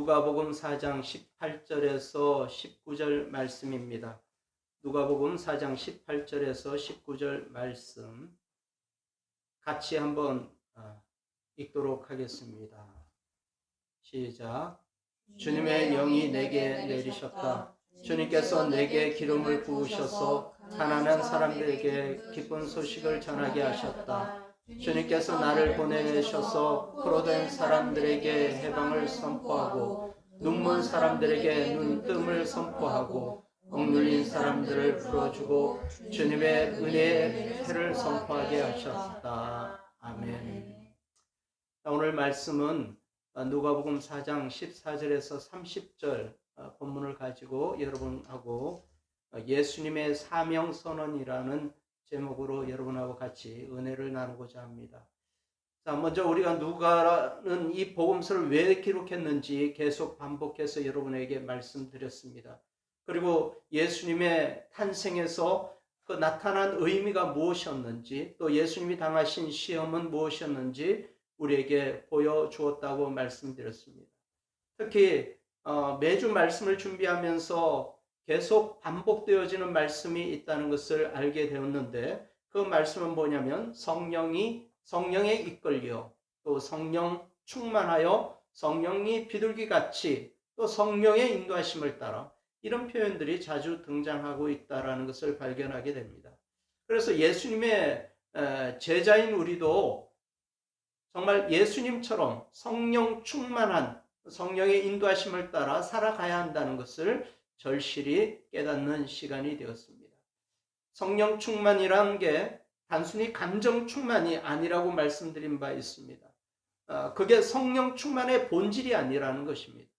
누가복음 4장 18절에서 19절 말씀입니다. 누가복음 4장 18절에서 19절 말씀 같이 한번 읽도록 하겠습니다. 시작. 주님의 영이 내게 내리셨다. 주님께서 내게 기름을 부으셔서 가난한 사람들에게 기쁜 소식을 전하게 하셨다. 주님께서 나를 보내셔서 포로된 사람들에게 해방을 선포하고 눈먼 사람들에게 눈뜸을 선포하고 억눌린 사람들을 풀어주고 주님의 은혜의 해를 선포하게 하셨다. 아멘. 오늘 말씀은 누가복음 4장 14절에서 30절 본문을 가지고 여러분하고 예수님의 사명선언이라는 제목으로 여러분하고 같이 은혜를 나누고자 합니다. 자, 먼저 우리가 누가는 이 복음서를 왜 기록했는지 계속 반복해서 여러분에게 말씀드렸습니다. 그리고 예수님의 탄생에서 그 나타난 의미가 무엇이었는지, 또 예수님이 당하신 시험은 무엇이었는지 우리에게 보여주었다고 말씀드렸습니다. 특히 매주 말씀을 준비하면서 계속 반복되어지는 말씀이 있다는 것을 알게 되었는데, 그 말씀은 뭐냐면 성령에 이끌려 또 성령 충만하여 성령이 비둘기같이 또 성령의 인도하심을 따라, 이런 표현들이 자주 등장하고 있다는 것을 발견하게 됩니다. 그래서 예수님의 제자인 우리도 정말 예수님처럼 성령 충만한 성령의 인도하심을 따라 살아가야 한다는 것을 절실히 깨닫는 시간이 되었습니다. 성령 충만이란 게 단순히 감정 충만이 아니라고 말씀드린 바 있습니다. 그게 성령 충만의 본질이 아니라는 것입니다.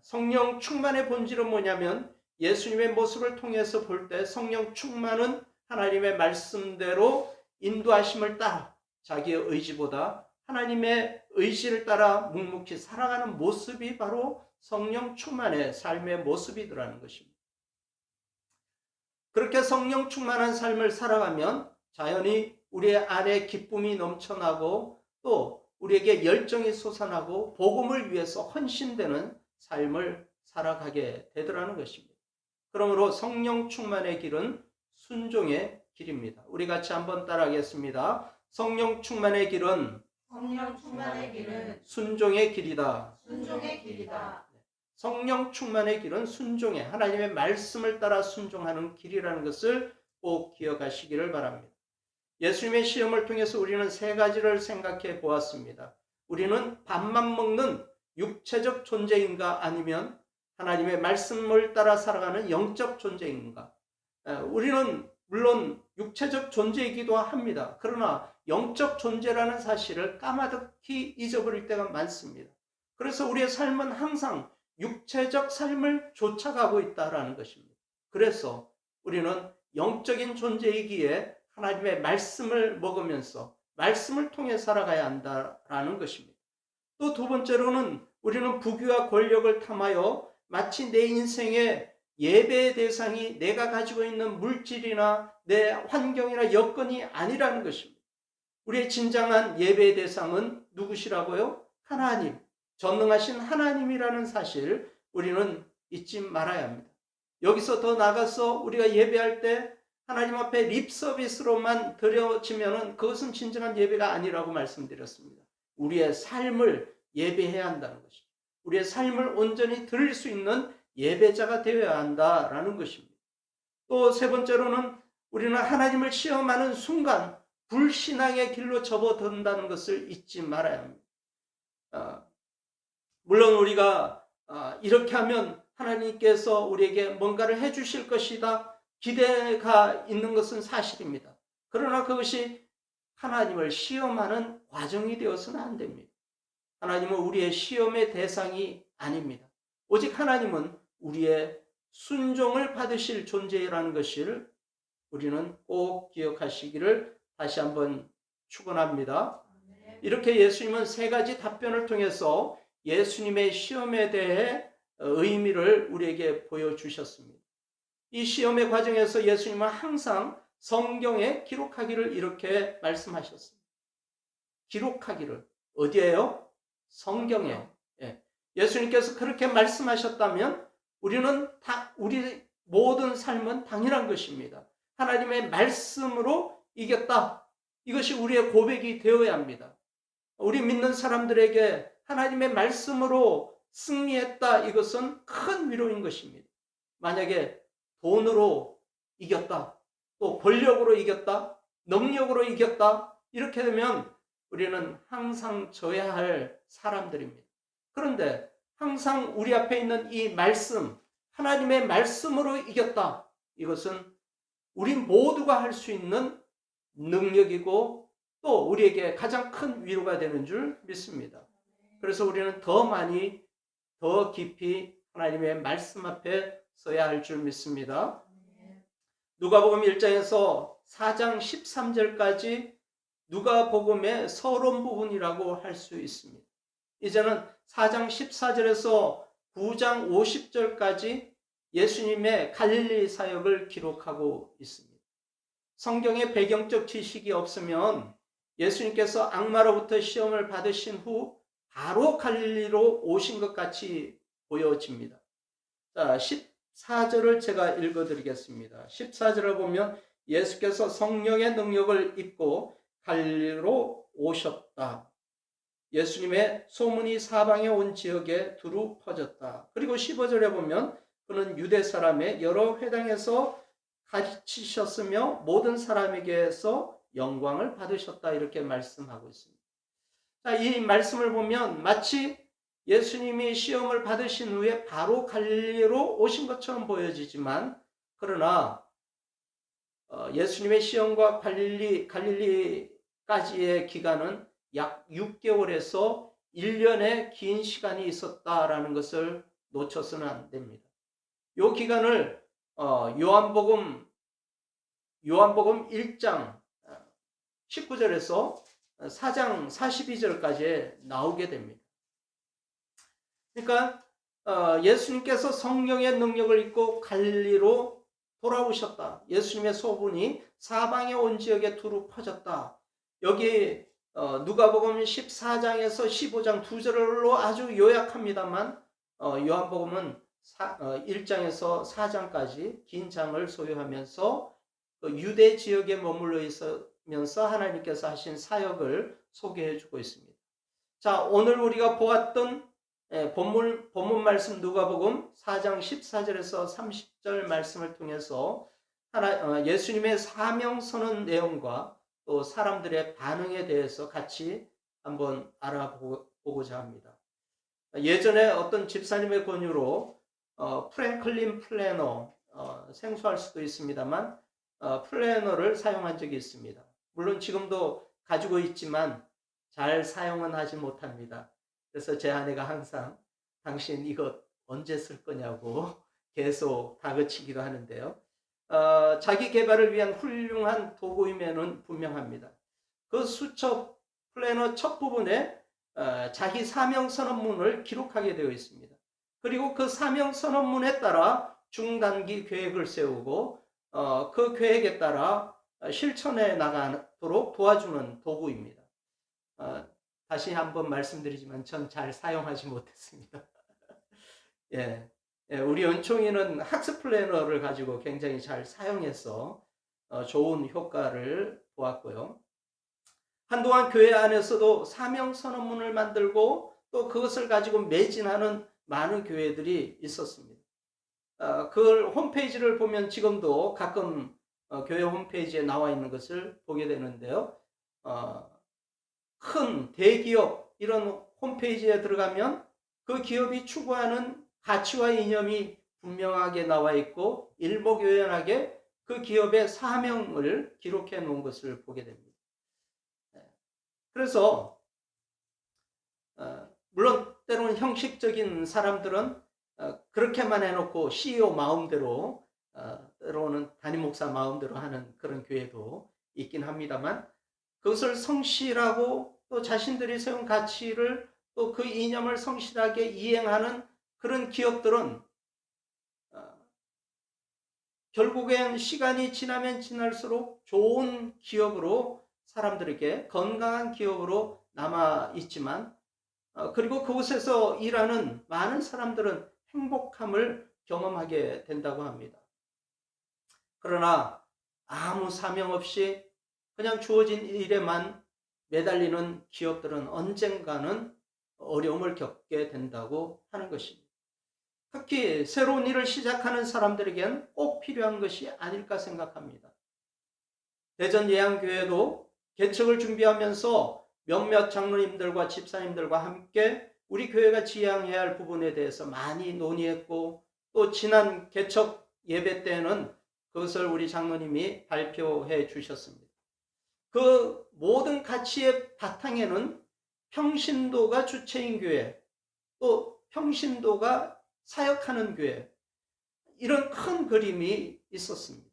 성령 충만의 본질은 뭐냐면 예수님의 모습을 통해서 볼 때 성령 충만은 하나님의 말씀대로 인도하심을 따라 자기의 의지보다 하나님의 의지를 따라 묵묵히 살아가는 모습이 바로 성령 충만의 삶의 모습이더라는 것입니다. 그렇게 성령 충만한 삶을 살아가면 자연히 우리의 안에 기쁨이 넘쳐나고 또 우리에게 열정이 솟아나고 복음을 위해서 헌신되는 삶을 살아가게 되더라는 것입니다. 그러므로 성령 충만의 길은 순종의 길입니다. 우리 같이 한번 따라하겠습니다. 성령 충만의 길은 순종의 길이다. 순종의 길이다. 성령 충만의 길은 순종의, 하나님의 말씀을 따라 순종하는 길이라는 것을 꼭 기억하시기를 바랍니다. 예수님의 시험을 통해서 우리는 세 가지를 생각해 보았습니다. 우리는 밥만 먹는 육체적 존재인가, 아니면 하나님의 말씀을 따라 살아가는 영적 존재인가. 우리는 물론 육체적 존재이기도 합니다. 그러나 영적 존재라는 사실을 까마득히 잊어버릴 때가 많습니다. 그래서 우리의 삶은 항상 육체적 삶을 쫓아가고 있다는 것입니다. 그래서 우리는 영적인 존재이기에 하나님의 말씀을 먹으면서 말씀을 통해 살아가야 한다는 것입니다. 또 두 번째로는 우리는 부귀와 권력을 탐하여 마치 내 인생의 예배의 대상이 내가 가지고 있는 물질이나 내 환경이나 여건이 아니라는 것입니다. 우리의 진정한 예배의 대상은 누구시라고요? 하나님, 전능하신 하나님이라는 사실 우리는 잊지 말아야 합니다. 여기서 더 나가서 우리가 예배할 때 하나님 앞에 립 서비스로만 드려지면 그것은 진정한 예배가 아니라고 말씀드렸습니다. 우리의 삶을 예배해야 한다는 것입니다. 우리의 삶을 온전히 드릴 수 있는 예배자가 되어야 한다라는 것입니다. 또 세 번째로는 우리는 하나님을 시험하는 순간 불신앙의 길로 접어든다는 것을 잊지 말아야 합니다. 물론 우리가 이렇게 하면 하나님께서 우리에게 뭔가를 해주실 것이다 기대가 있는 것은 사실입니다. 그러나 그것이 하나님을 시험하는 과정이 되어서는 안 됩니다. 하나님은 우리의 시험의 대상이 아닙니다. 오직 하나님은 우리의 순종을 받으실 존재라는 것을 우리는 꼭 기억하시기를 다시 한번 축원합니다. 이렇게 예수님은 세 가지 답변을 통해서 예수님의 시험에 대해 의미를 우리에게 보여주셨습니다. 이 시험의 과정에서 예수님은 항상 성경에 기록하기를 이렇게 말씀하셨습니다. 기록하기를. 어디에요? 성경에. 예수님께서 그렇게 말씀하셨다면 우리 모든 삶은 당연한 것입니다. 하나님의 말씀으로 이겼다. 이것이 우리의 고백이 되어야 합니다. 우리 믿는 사람들에게 하나님의 말씀으로 승리했다. 이것은 큰 위로인 것입니다. 만약에 돈으로 이겼다, 또 권력으로 이겼다, 능력으로 이겼다, 이렇게 되면 우리는 항상 져야 할 사람들입니다. 그런데 항상 우리 앞에 있는 이 말씀, 하나님의 말씀으로 이겼다. 이것은 우리 모두가 할 수 있는 능력이고 또 우리에게 가장 큰 위로가 되는 줄 믿습니다. 그래서 우리는 더 많이, 더 깊이 하나님의 말씀 앞에 서야 할 줄 믿습니다. 누가복음 1장에서 4장 13절까지 누가복음의 서론 부분이라고 할 수 있습니다. 이제는 4장 14절에서 9장 50절까지 예수님의 갈릴리 사역을 기록하고 있습니다. 성경의 배경적 지식이 없으면 예수님께서 악마로부터 시험을 받으신 후 바로 갈릴리로 오신 것 같이 보여집니다. 자, 14절을 제가 읽어드리겠습니다. 14절을 보면 예수께서 성령의 능력을 입고 갈릴리로 오셨다. 예수님의 소문이 사방에 온 지역에 두루 퍼졌다. 그리고 15절에 보면 그는 유대 사람의 여러 회당에서 가르치셨으며 모든 사람에게서 영광을 받으셨다. 이렇게 말씀하고 있습니다. 자, 이 말씀을 보면 마치 예수님이 시험을 받으신 후에 바로 갈릴리로 오신 것처럼 보여지지만, 그러나 예수님의 시험과 갈릴리까지의 기간은 약 6개월에서 1년의 긴 시간이 있었다라는 것을 놓쳐서는 안 됩니다. 이 기간을 요한복음 1장 19절에서 4장 42절까지 나오게 됩니다. 그러니까 예수님께서 성령의 능력을 입고 갈릴리로 돌아오셨다. 예수님의 소문이 사방에 온 지역에 두루 퍼졌다. 여기 누가복음 14장에서 15장 두 절로 아주 요약합니다만 요한복음은 1장에서 4장까지 긴 장을 소유하면서 유대 지역에 머물러 있으면서 하나님께서 하신 사역을 소개해 주고 있습니다. 자, 오늘 우리가 보았던 본문 말씀 누가복음 4장 14절에서 30절 말씀을 통해서 예수님의 사명 선언 내용과 또 사람들의 반응에 대해서 같이 한번 알아보고자 합니다. 예전에 어떤 집사님의 권유로 프랭클린 플래너, 생소할 수도 있습니다만 플래너를 사용한 적이 있습니다. 물론 지금도 가지고 있지만 잘 사용은 하지 못합니다. 그래서 제 아내가 항상 당신 이거 언제 쓸 거냐고 계속 다그치기도 하는데요. 자기 개발을 위한 훌륭한 도구임에는 분명합니다. 그 수첩 플래너 첫 부분에 자기 사명 선언문을 기록하게 되어 있습니다. 그리고 그 사명 선언문에 따라 중단기 계획을 세우고 그 계획에 따라 실천해 나가도록 도와주는 도구입니다. 다시 한번 말씀드리지만 전 잘 사용하지 못했습니다. 예, 우리 은총이는 학습 플래너를 가지고 굉장히 잘 사용해서 좋은 효과를 보았고요. 한동안 교회 안에서도 사명 선언문을 만들고 또 그것을 가지고 매진하는 많은 교회들이 있었습니다. 그 홈페이지를 보면 지금도 가끔 교회 홈페이지에 나와 있는 것을 보게 되는데요. 큰 대기업 이런 홈페이지에 들어가면 그 기업이 추구하는 가치와 이념이 분명하게 나와 있고 일목요연하게 그 기업의 사명을 기록해 놓은 것을 보게 됩니다. 그래서 물론 때로는 형식적인 사람들은 그렇게만 해놓고 CEO 마음대로 때로는 담임 목사 마음대로 하는 그런 교회도 있긴 합니다만, 그것을 성실하고 또 자신들이 세운 가치를 또 그 이념을 성실하게 이행하는 그런 기업들은 결국엔 시간이 지나면 지날수록 좋은 기업으로, 사람들에게 건강한 기업으로 남아 있지만 그리고 그곳에서 일하는 많은 사람들은 행복함을 경험하게 된다고 합니다. 그러나 아무 사명 없이 그냥 주어진 일에만 매달리는 기업들은 언젠가는 어려움을 겪게 된다고 하는 것입니다. 특히 새로운 일을 시작하는 사람들에겐 꼭 필요한 것이 아닐까 생각합니다. 대전 예양교회도 개척을 준비하면서 몇몇 장로님들과 집사님들과 함께 우리 교회가 지향해야 할 부분에 대해서 많이 논의했고, 또 지난 개척 예배 때는 그것을 우리 장로님이 발표해 주셨습니다. 그 모든 가치의 바탕에는 평신도가 주체인 교회, 또 평신도가 사역하는 교회, 이런 큰 그림이 있었습니다.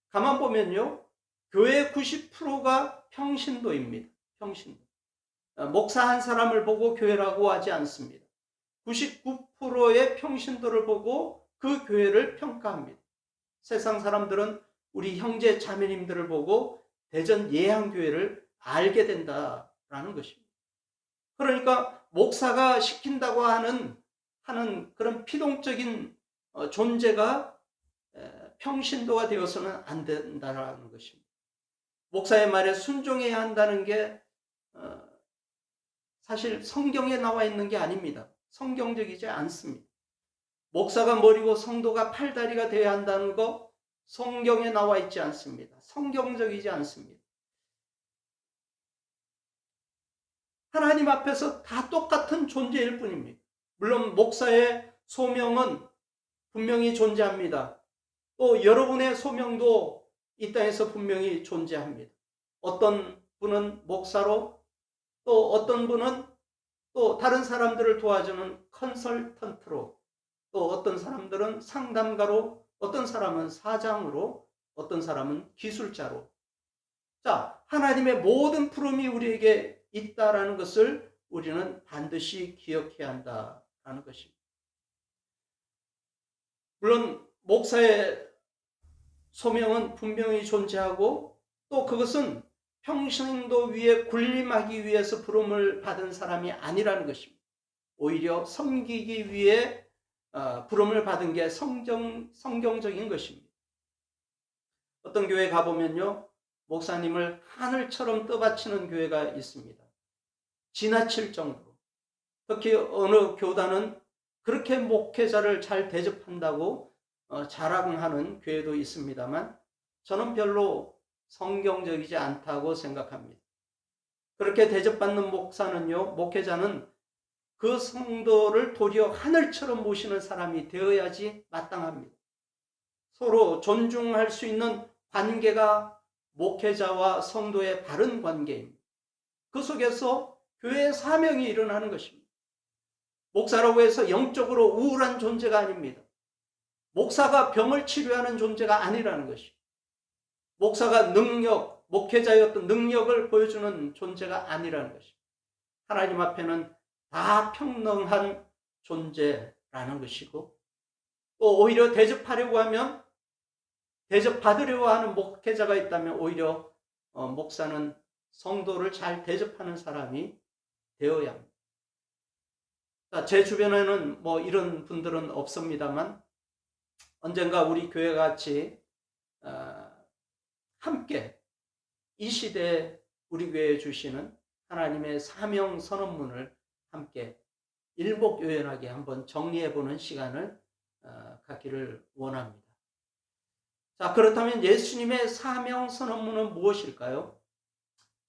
가만 보면요, 교회 90%가 평신도입니다. 평신도. 목사 한 사람을 보고 교회라고 하지 않습니다. 99%의 평신도를 보고 그 교회를 평가합니다. 세상 사람들은 우리 형제 자매님들을 보고 대전 예양교회를 알게 된다라는 것입니다. 그러니까 목사가 시킨다고 하는 그런 피동적인 존재가 평신도가 되어서는 안 된다는 것입니다. 목사의 말에 순종해야 한다는 게 사실 성경에 나와 있는 게 아닙니다. 성경적이지 않습니다. 목사가 머리고 성도가 팔다리가 되어야 한다는 거 성경에 나와 있지 않습니다. 성경적이지 않습니다. 하나님 앞에서 다 똑같은 존재일 뿐입니다. 물론 목사의 소명은 분명히 존재합니다. 또 여러분의 소명도 이 땅에서 분명히 존재합니다. 어떤 분은 목사로, 또 어떤 분은 또 다른 사람들을 도와주는 컨설턴트로, 또 어떤 사람들은 상담가로, 어떤 사람은 사장으로, 어떤 사람은 기술자로. 자, 하나님의 모든 부름이 우리에게 있다라는 것을 우리는 반드시 기억해야 한다라는 것입니다. 물론 목사의 소명은 분명히 존재하고, 또 그것은 평신도 위에 군림하기 위해서 부름을 받은 사람이 아니라는 것입니다. 오히려 섬기기 위해 부름을 받은 게 성경적인 것입니다. 어떤 교회 가보면요, 목사님을 하늘처럼 떠받치는 교회가 있습니다. 지나칠 정도로. 특히 어느 교단은 그렇게 목회자를 잘 대접한다고 자랑하는 교회도 있습니다만, 저는 별로 성경적이지 않다고 생각합니다. 그렇게 대접받는 목회자는 그 성도를 도리어 하늘처럼 모시는 사람이 되어야지 마땅합니다. 서로 존중할 수 있는 관계가 목회자와 성도의 바른 관계입니다. 그 속에서 교회의 사명이 일어나는 것입니다. 목사라고 해서 영적으로 우울한 존재가 아닙니다. 목사가 병을 치료하는 존재가 아니라는 것입니다. 목사가 목회자의 어떤 능력을 보여주는 존재가 아니라는 것입니다. 하나님 앞에는 다 평등한 존재라는 것이고, 또 오히려 대접하려고 하면, 대접받으려고 하는 목회자가 있다면 오히려 목사는 성도를 잘 대접하는 사람이 되어야 합니다. 제 주변에는 이런 분들은 없습니다만, 언젠가 우리 교회 같이 함께 이 시대에 우리 교회에 주시는 하나님의 사명 선언문을 함께 일목요연하게 한번 정리해보는 시간을 갖기를 원합니다. 자, 그렇다면 예수님의 사명 선언문은 무엇일까요?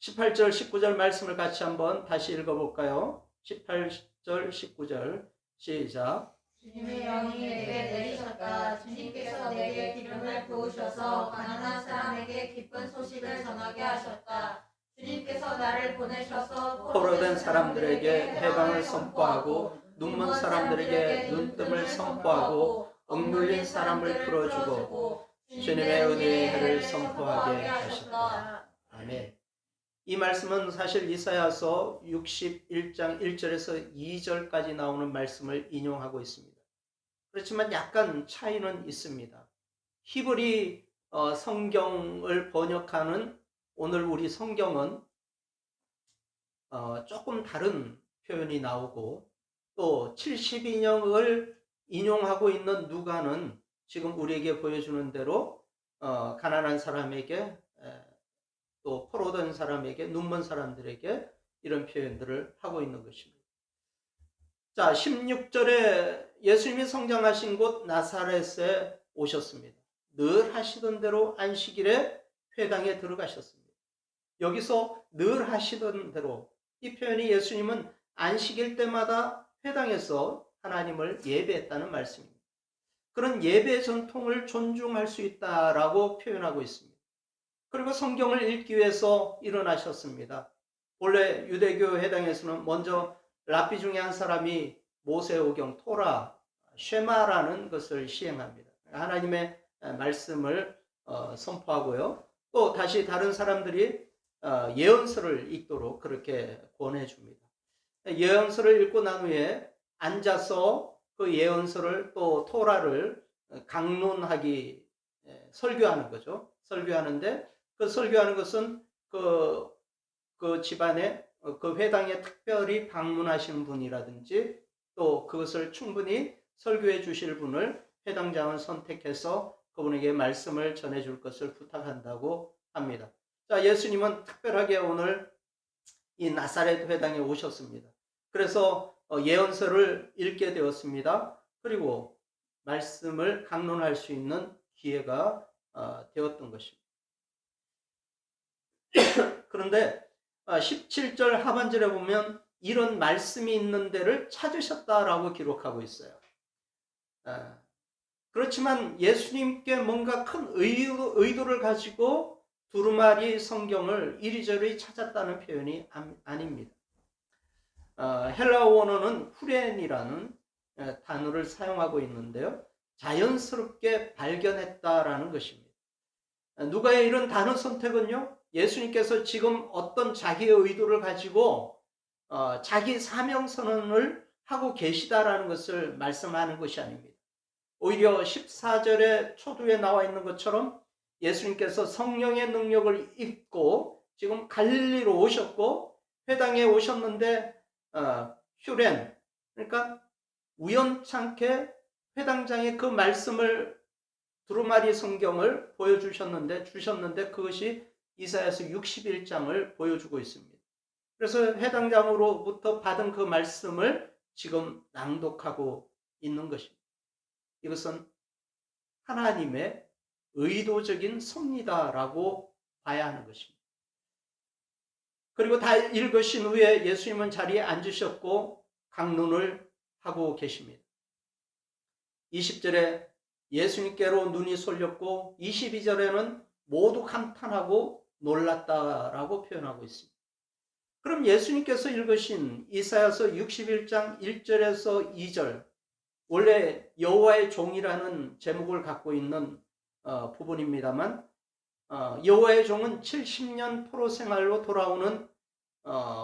18절, 19절 말씀을 같이 한번 다시 읽어볼까요? 18절, 19절 시작. 주님의 영이 내게 내리셨다. 주님께서 내게 기름을 부으셔서 가난한 사람에게 기쁜 소식을 전하게 하셨다. 주님께서 나를 보내셔서 포로된 사람들에게 해방을 선포하고, 눈먼 사람들에게 눈뜸을 선포하고, 억눌린 사람을 풀어주고, 주님의 은혜를 선포하게 하셨다. 아멘. 이 말씀은 사실 이사야서 61장 1절에서 2절까지 나오는 말씀을 인용하고 있습니다. 그렇지만 약간 차이는 있습니다. 히브리 성경을 번역하는 오늘 우리 성경은 조금 다른 표현이 나오고 또 72년을 인용하고 있는 누가는 지금 우리에게 보여주는 대로 가난한 사람에게 또 포로된 사람에게 눈먼 사람들에게 이런 표현들을 하고 있는 것입니다. 자, 16절에 예수님이 성장하신 곳 나사렛에 오셨습니다. 늘 하시던 대로 안식일에 회당에 들어가셨습니다. 여기서 늘 하시던 대로 이 표현이 예수님은 안식일 때마다 회당에서 하나님을 예배했다는 말씀입니다. 그런 예배 전통을 존중할 수 있다라고 표현하고 있습니다. 그리고 성경을 읽기 위해서 일어나셨습니다. 원래 유대교 회당에서는 먼저 랍비 중에 한 사람이 모세오경 토라 쉐마라는 것을 시행합니다. 하나님의 말씀을 선포하고요. 또 다시 다른 사람들이 예언서를 읽도록 그렇게 권해줍니다. 예언서를 읽고 난 후에 앉아서 그 예언서를 또 토라를 강론하기 설교하는 거죠. 설교하는데 그 설교하는 것은 그 집안에 그 회당에 특별히 방문하신 분이라든지 또 그것을 충분히 설교해 주실 분을 회당장은 선택해서 그분에게 말씀을 전해줄 것을 부탁한다고 합니다. 자, 예수님은 특별하게 오늘 이 나사렛 회당에 오셨습니다. 그래서 예언서를 읽게 되었습니다. 그리고 말씀을 강론할 수 있는 기회가 되었던 것입니다. 그런데 17절 하반절에 보면 이런 말씀이 있는 데를 찾으셨다라고 기록하고 있어요. 그렇지만 예수님께 뭔가 큰 의도를 가지고 두루마리 성경을 이리저리 찾았다는 표현이 아닙니다. 헬라어 원어는 후렌이라는 단어를 사용하고 있는데요. 자연스럽게 발견했다라는 것입니다. 누가의 이런 단어 선택은요, 예수님께서 지금 어떤 자기의 의도를 가지고 자기 사명 선언을 하고 계시다라는 것을 말씀하는 것이 아닙니다. 오히려 14절의 초두에 나와 있는 것처럼 예수님께서 성령의 능력을 입고 지금 갈릴리로 오셨고 회당에 오셨는데 휴렌, 그러니까 우연찮게 회당장에 그 말씀을 두루마리 성경을 주셨는데 그것이 이사야서 61장을 보여주고 있습니다. 그래서 회당장으로부터 받은 그 말씀을 지금 낭독하고 있는 것입니다. 이것은 하나님의 의도적인 섭리다라고 봐야 하는 것입니다. 그리고 다 읽으신 후에 예수님은 자리에 앉으셨고 강론을 하고 계십니다. 20절에 예수님께로 눈이 쏠렸고 22절에는 모두 감탄하고 놀랐다라고 표현하고 있습니다. 그럼 예수님께서 읽으신 이사야서 61장 1절에서 2절, 원래 여호와의 종이라는 제목을 갖고 있는 부분입니다만 여호와의 종은 70년 포로 생활로 돌아오는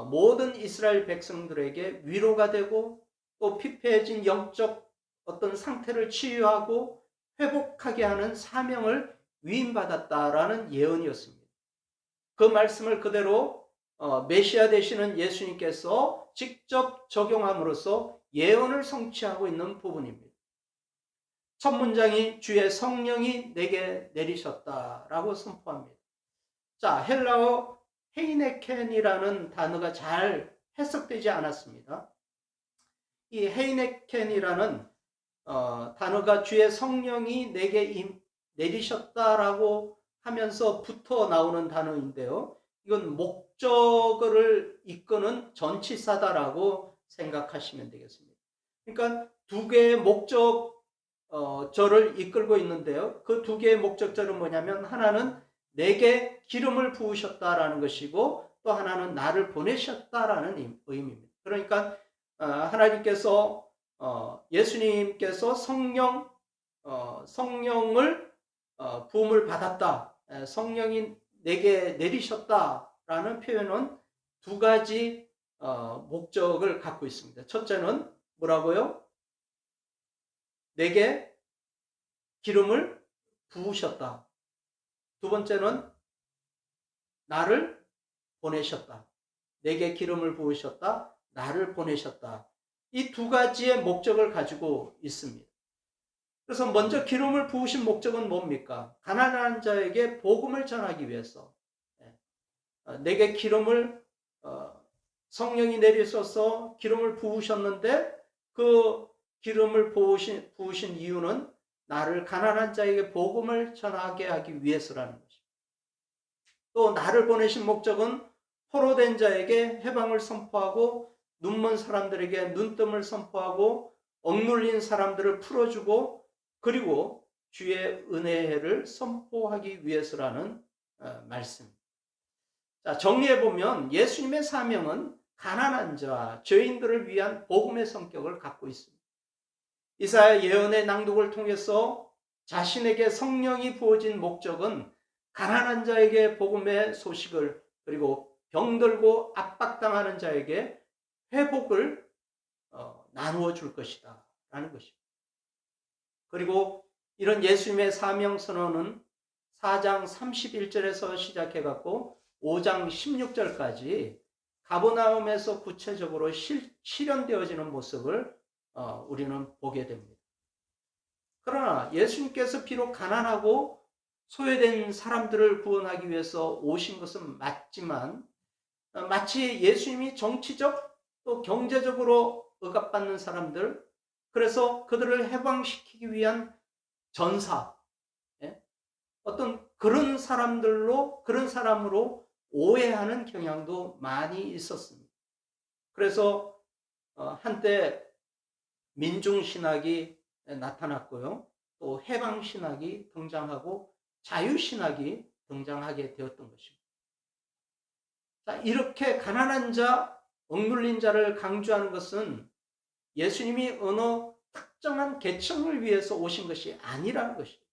모든 이스라엘 백성들에게 위로가 되고 또 피폐해진 영적 어떤 상태를 치유하고 회복하게 하는 사명을 위임받았다라는 예언이었습니다. 그 말씀을 그대로 메시아 되시는 예수님께서 직접 적용함으로써 예언을 성취하고 있는 부분입니다. 첫 문장이 주의 성령이 내게 내리셨다라고 선포합니다. 자, 헬라어 헤이네켄이라는 단어가 잘 해석되지 않았습니다. 이 헤이네켄이라는 단어가 주의 성령이 내게 내리셨다라고 하면서 붙어 나오는 단어인데요. 이건 목적어를 이끄는 전치사다라고 생각하시면 되겠습니다. 그러니까 두 개의 목적절을 이끌고 있는데요. 그 두 개의 목적절은 뭐냐면 하나는 내게 기름을 부으셨다라는 것이고 또 하나는 나를 보내셨다라는 의미입니다. 그러니까 하나님께서 예수님께서 성령을 부음을 받았다. 성령이 내게 내리셨다라는 표현은 두 가지 목적을 갖고 있습니다. 첫째는 뭐라고요? 내게 기름을 부으셨다. 두 번째는 나를 보내셨다. 내게 기름을 부으셨다. 나를 보내셨다. 이 두 가지의 목적을 가지고 있습니다. 그래서 먼저 기름을 부으신 목적은 뭡니까? 가난한 자에게 복음을 전하기 위해서. 내게 기름을 성령이 내리셔서 기름을 부으셨는데 그 기름을 부으신 이유는 나를 가난한 자에게 복음을 전하게 하기 위해서라는 것입니다. 또 나를 보내신 목적은 포로된 자에게 해방을 선포하고 눈먼 사람들에게 눈뜸을 선포하고 억눌린 사람들을 풀어주고 그리고 주의 은혜를 선포하기 위해서라는 말씀입니다. 자, 정리해보면 예수님의 사명은 가난한 자, 죄인들을 위한 복음의 성격을 갖고 있습니다. 이사야 예언의 낭독을 통해서 자신에게 성령이 부어진 목적은 가난한 자에게 복음의 소식을 그리고 병들고 압박당하는 자에게 회복을 나누어 줄 것이다 라는 것입니다. 그리고 이런 예수님의 사명 선언은 4장 31절에서 시작해 갖고 5장 16절까지 가버나움에서 구체적으로 실현되어지는 모습을 우리는 보게 됩니다. 그러나 예수님께서 비록 가난하고 소외된 사람들을 구원하기 위해서 오신 것은 맞지만 마치 예수님이 정치적 또 경제적으로 억압받는 사람들, 그래서 그들을 해방시키기 위한 전사, 어떤 그런 사람으로 오해하는 경향도 많이 있었습니다. 그래서 한때 민중신학이 나타났고요. 또 해방신학이 등장하고 자유신학이 등장하게 되었던 것입니다. 자, 이렇게 가난한 자, 억눌린 자를 강조하는 것은 예수님이 어느 특정한 계층을 위해서 오신 것이 아니라는 것입니다.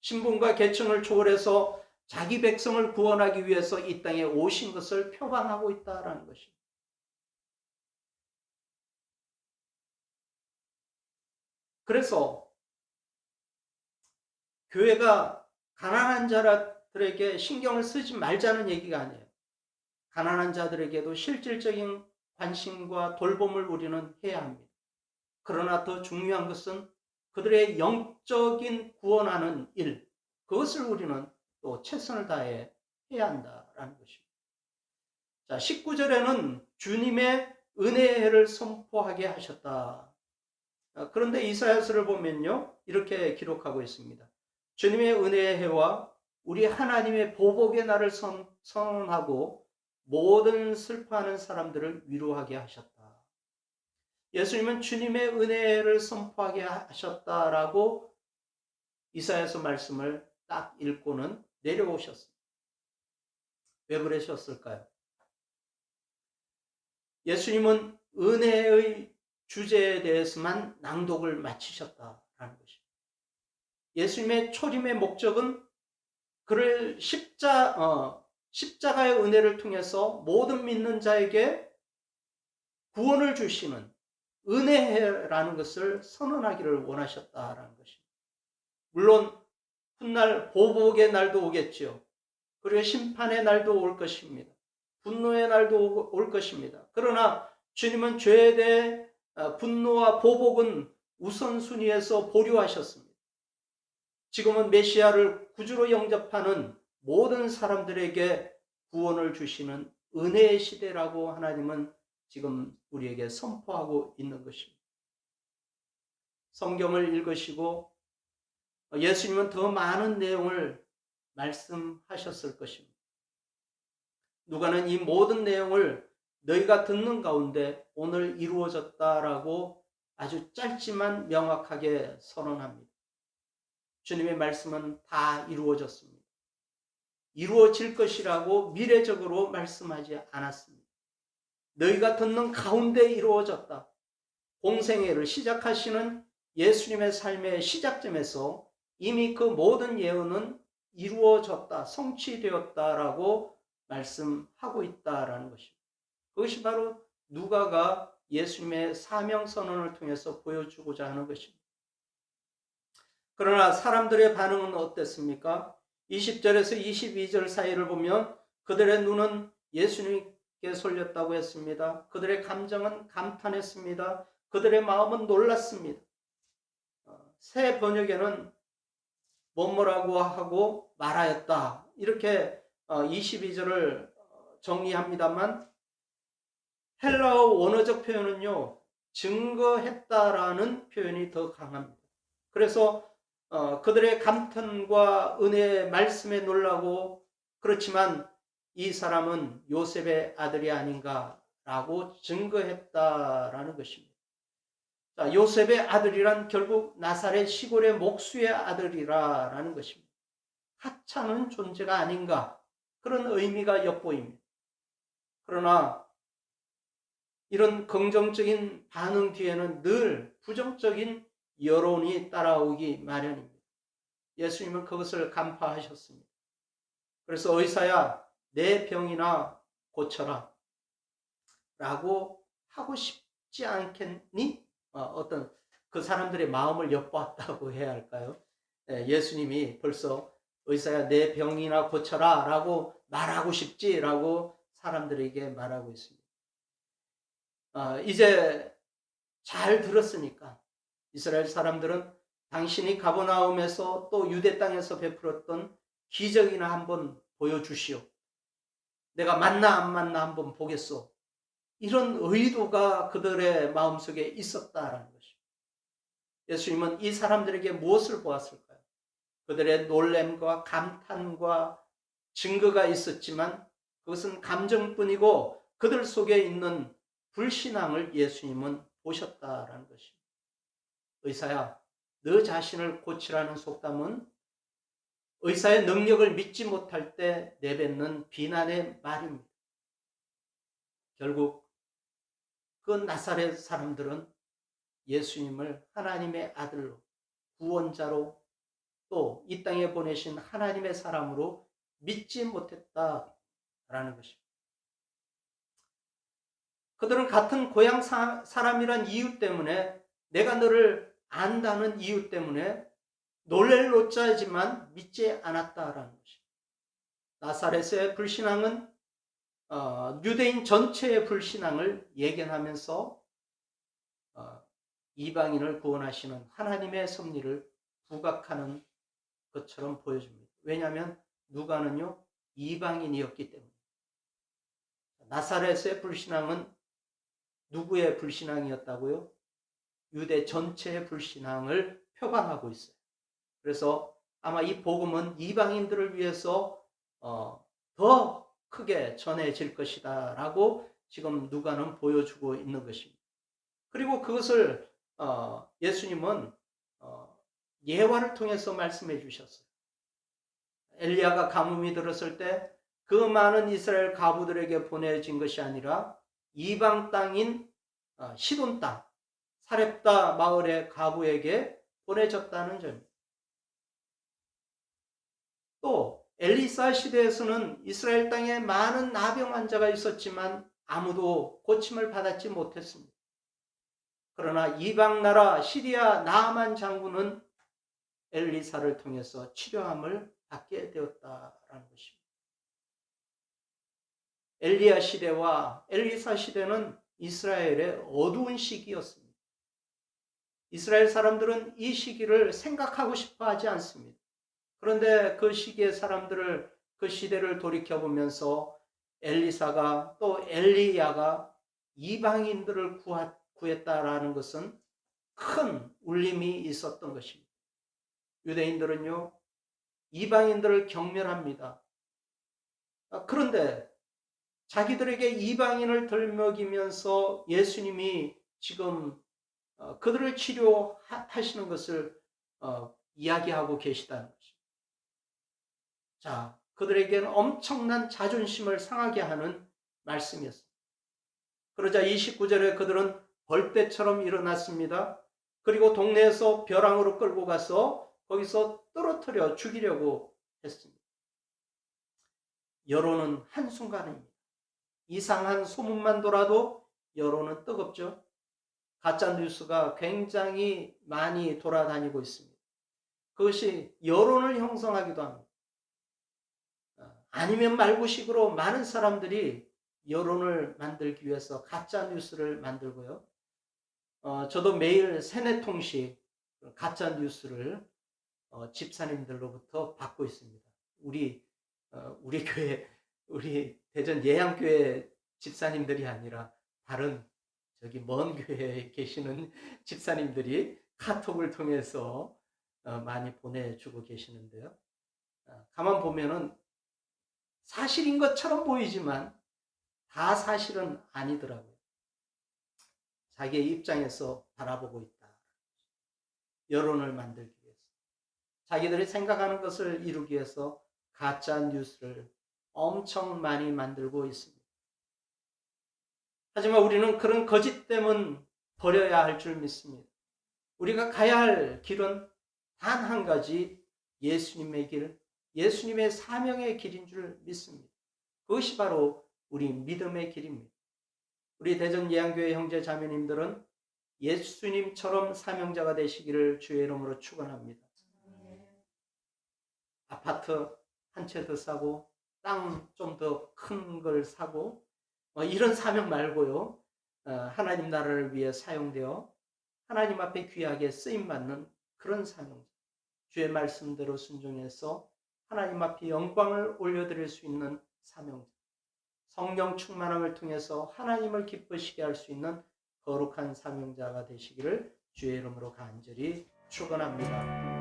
신분과 계층을 초월해서 자기 백성을 구원하기 위해서 이 땅에 오신 것을 표방하고 있다는 것입니다. 그래서 교회가 가난한 자들에게 신경을 쓰지 말자는 얘기가 아니에요. 가난한 자들에게도 실질적인 관심과 돌봄을 우리는 해야 합니다. 그러나 더 중요한 것은 그들의 영적인 구원하는 일, 그것을 우리는 또 최선을 다해 해야 한다라는 것입니다. 자, 19절에는 주님의 은혜의 해를 선포하게 하셨다. 그런데 이사야서를 보면요, 이렇게 기록하고 있습니다. 주님의 은혜의 해와 우리 하나님의 보복의 날을 선언하고 모든 슬퍼하는 사람들을 위로하게 하셨다. 예수님은 주님의 은혜를 선포하게 하셨다라고 이사야서 말씀을 딱 읽고는 내려오셨습니다. 왜 그러셨을까요? 예수님은 은혜의 주제에 대해서만 낭독을 마치셨다라는 것입니다. 예수님의 초림의 목적은 그를 십자가의 은혜를 통해서 모든 믿는 자에게 구원을 주시는 은혜라는 것을 선언하기를 원하셨다라는 것입니다. 물론 훗날 보복의 날도 오겠죠. 그리고 심판의 날도 올 것입니다. 분노의 날도 올 것입니다. 그러나 주님은 죄에 대해 분노와 보복은 우선순위에서 보류하셨습니다. 지금은 메시아를 구주로 영접하는 모든 사람들에게 구원을 주시는 은혜의 시대라고 하나님은 지금 우리에게 선포하고 있는 것입니다. 성경을 읽으시고 예수님은 더 많은 내용을 말씀하셨을 것입니다. 누가는 이 모든 내용을 너희가 듣는 가운데 오늘 이루어졌다라고 아주 짧지만 명확하게 선언합니다. 주님의 말씀은 다 이루어졌습니다. 이루어질 것이라고 미래적으로 말씀하지 않았습니다. 너희가 듣는 가운데 이루어졌다. 공생애를 시작하시는 예수님의 삶의 시작점에서 이미 그 모든 예언은 이루어졌다, 성취되었다라고 말씀하고 있다라는 것입니다. 그것이 바로 누가가 예수님의 사명 선언을 통해서 보여주고자 하는 것입니다. 그러나 사람들의 반응은 어땠습니까? 20절에서 22절 사이를 보면 그들의 눈은 예수님이 깊게 설렸다고 했습니다. 그들의 감정은 감탄했습니다. 그들의 마음은 놀랐습니다. 새 번역에는 뭐뭐라고 하고 말하였다. 이렇게 22절을 정리합니다만 헬라어 원어적 표현은요. 증거했다라는 표현이 더 강합니다. 그래서 그들의 감탄과 은혜의 말씀에 놀라고 그렇지만 이 사람은 요셉의 아들이 아닌가라고 증거했다라는 것입니다. 자, 요셉의 아들이란 결국 나사렛 시골의 목수의 아들이라는 것입니다. 하찮은 존재가 아닌가 그런 의미가 엿보입니다. 그러나 이런 긍정적인 반응 뒤에는 늘 부정적인 여론이 따라오기 마련입니다. 예수님은 그것을 간파하셨습니다. 그래서 의사야 내 병이나 고쳐라 라고 하고 싶지 않겠니? 어떤 그 사람들의 마음을 엿보았다고 해야 할까요? 예수님이 벌써 의사야 내 병이나 고쳐라 라고 말하고 싶지 라고 사람들에게 말하고 있습니다. 이제 잘 들었으니까 이스라엘 사람들은 당신이 가버나움에서 또 유대 땅에서 베풀었던 기적이나 한번 보여주시오. 내가 맞나 안 맞나 한번 보겠소. 이런 의도가 그들의 마음속에 있었다라는 것입니다. 예수님은 이 사람들에게 무엇을 보았을까요? 그들의 놀램과 감탄과 증거가 있었지만 그것은 감정뿐이고 그들 속에 있는 불신앙을 예수님은 보셨다라는 것입니다. 의사야, 너 자신을 고치라는 속담은 의사의 능력을 믿지 못할 때 내뱉는 비난의 말입니다. 결국 그 나사렛 사람들은 예수님을 하나님의 아들로, 구원자로 또 이 땅에 보내신 하나님의 사람으로 믿지 못했다라는 것입니다. 그들은 같은 고향 사람이란 이유 때문에, 내가 너를 안다는 이유 때문에 놀랄 노자이지만 믿지 않았다라는 것입니다. 나사렛의 불신앙은 유대인 전체의 불신앙을 예견하면서 이방인을 구원하시는 하나님의 섭리를 부각하는 것처럼 보여줍니다. 왜냐하면 누가는요 이방인이었기 때문에. 나사렛의 불신앙은 누구의 불신앙이었다고요? 유대 전체의 불신앙을 표방하고 있어요. 그래서 아마 이 복음은 이방인들을 위해서 더 크게 전해질 것이다 라고 지금 누가는 보여주고 있는 것입니다. 그리고 그것을 예수님은 예화를 통해서 말씀해 주셨어요. 엘리야가 가뭄이 들었을 때 그 많은 이스라엘 가부들에게 보내진 것이 아니라 이방 땅인 시돈 땅 사렙다 마을의 가부에게 보내졌다는 점입니다. 또 엘리사 시대에서는 이스라엘 땅에 많은 나병 환자가 있었지만 아무도 고침을 받았지 못했습니다. 그러나 이방 나라 시리아 나아만 장군은 엘리사를 통해서 치료함을 받게 되었다라는 것입니다. 엘리야 시대와 엘리사 시대는 이스라엘의 어두운 시기였습니다. 이스라엘 사람들은 이 시기를 생각하고 싶어 하지 않습니다. 그런데 그 시기의 사람들을, 그 시대를 돌이켜보면서 엘리사가 또 엘리야가 이방인들을 구했다라는 것은 큰 울림이 있었던 것입니다. 유대인들은요 이방인들을 경멸합니다. 그런데 자기들에게 이방인을 덜먹이면서 예수님이 지금 그들을 치료하시는 것을 이야기하고 계시다는 것입니다. 자, 그들에게는 엄청난 자존심을 상하게 하는 말씀이었습니다. 그러자 29절에 그들은 벌떼처럼 일어났습니다. 그리고 동네에서 벼랑으로 끌고 가서 거기서 떨어뜨려 죽이려고 했습니다. 여론은 한순간입니다. 이상한 소문만 돌아도 여론은 뜨겁죠. 가짜 뉴스가 굉장히 많이 돌아다니고 있습니다. 그것이 여론을 형성하기도 합니다. 아니면 말고식으로 많은 사람들이 여론을 만들기 위해서 가짜 뉴스를 만들고요. 저도 매일 3-4통씩 가짜 뉴스를 집사님들로부터 받고 있습니다. 우리 교회, 우리 대전 예양교회 집사님들이 아니라 다른 저기 먼 교회에 계시는 집사님들이 카톡을 통해서 많이 보내주고 계시는데요. 가만 보면은 사실인 것처럼 보이지만 다 사실은 아니더라고요. 자기의 입장에서 바라보고 있다. 여론을 만들기 위해서. 자기들이 생각하는 것을 이루기 위해서 가짜 뉴스를 엄청 많이 만들고 있습니다. 하지만 우리는 그런 거짓됨은 버려야 할 줄 믿습니다. 우리가 가야 할 길은 단 한 가지, 예수님의 길, 예수님의 사명의 길인 줄 믿습니다. 그것이 바로 우리 믿음의 길입니다. 우리 대전 예양교회 형제 자매님들은 예수님처럼 사명자가 되시기를 주의 이름으로 축원합니다. 아파트 한 채 더 사고 땅 좀 더 큰 걸 사고 이런 사명 말고요. 하나님 나라를 위해 사용되어 하나님 앞에 귀하게 쓰임받는 그런 사명자. 주의 말씀대로 순종해서 하나님 앞에 영광을 올려드릴 수 있는 사명자. 성령 충만함을 통해서 하나님을 기쁘시게 할 수 있는 거룩한 사명자가 되시기를 주의 이름으로 간절히 축원합니다.